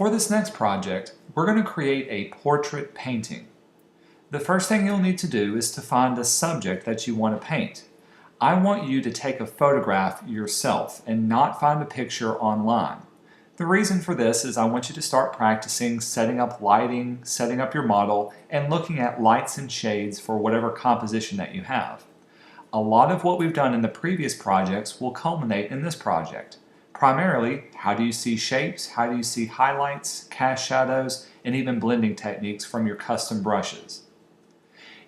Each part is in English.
For this next project, we're going to create a portrait painting. The first thing you'll need to do is to find the subject that you want to paint. I want you to take a photograph yourself and not find a picture online. The reason for this is I want you to start practicing setting up lighting, setting up your model, and looking at lights and shades for whatever composition that you have. A lot of what we've done in the previous projects will culminate in this project. Primarily, how do you see shapes, how do you see highlights, cast shadows, and even blending techniques from your custom brushes.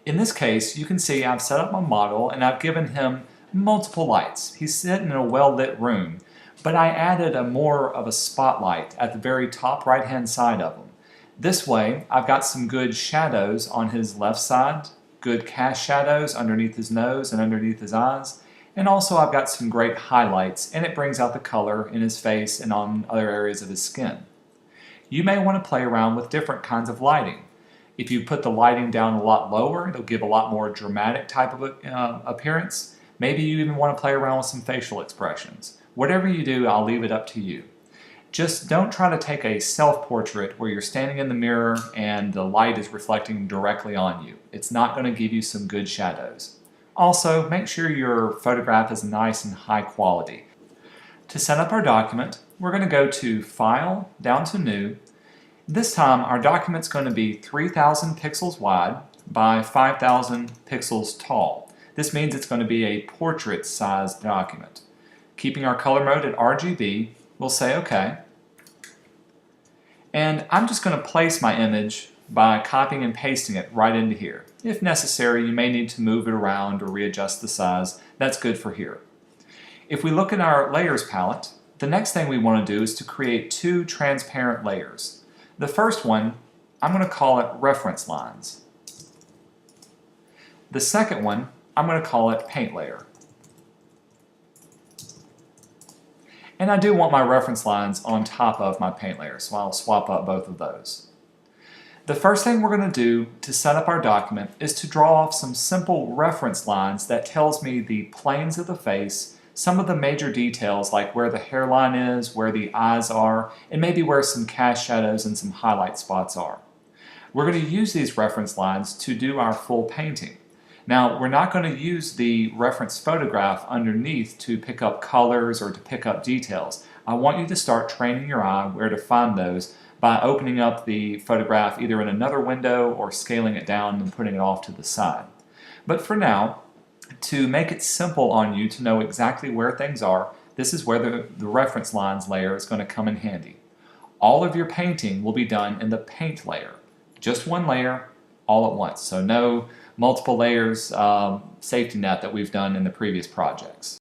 In this case, you can see I've set up my model and I've given him multiple lights. He's sitting in a well-lit room, but I added more of a spotlight at the very top right-hand side of him. This way, I've got some good shadows on his left side, good cast shadows underneath his nose and underneath his eyes, and also I've got some great highlights, and it brings out the color in his face and on other areas of his skin. You may want to play around with different kinds of lighting. If you put the lighting down a lot lower, it'll give a lot more dramatic type of appearance. Maybe you even want to play around with some facial expressions. Whatever you do, I'll leave it up to you. Just don't try to take a self-portrait where you're standing in the mirror and the light is reflecting directly on you. It's not going to give you some good shadows. Also, make sure your photograph is nice and high quality. To set up our document, we're going to go to File, down to New. This time, our document's going to be 3,000 pixels wide by 5,000 pixels tall. This means it's going to be a portrait-sized document. Keeping our color mode at RGB, we'll say OK. And I'm just going to place my image by copying and pasting it right into here. If necessary, you may need to move it around or readjust the size. That's good for here. If we look at our layers palette, the next thing we want to do is to create two transparent layers. The first one, I'm going to call it reference lines. The second one, I'm going to call it paint layer. And I do want my reference lines on top of my paint layer, so I'll swap up both of those. The first thing we're going to do to set up our document is to draw off some simple reference lines that tells me the planes of the face, some of the major details like where the hairline is, where the eyes are, and maybe where some cast shadows and some highlight spots are. We're going to use these reference lines to do our full painting. Now, we're not going to use the reference photograph underneath to pick up colors or to pick up details. I want you to start training your eye where to find those by opening up the photograph either in another window or scaling it down and putting it off to the side. But for now, to make it simple on you to know exactly where things are, this is where the reference lines layer is going to come in handy. All of your painting will be done in the paint layer. Just one layer, all at once. So no multiple layers safety net that we've done in the previous projects.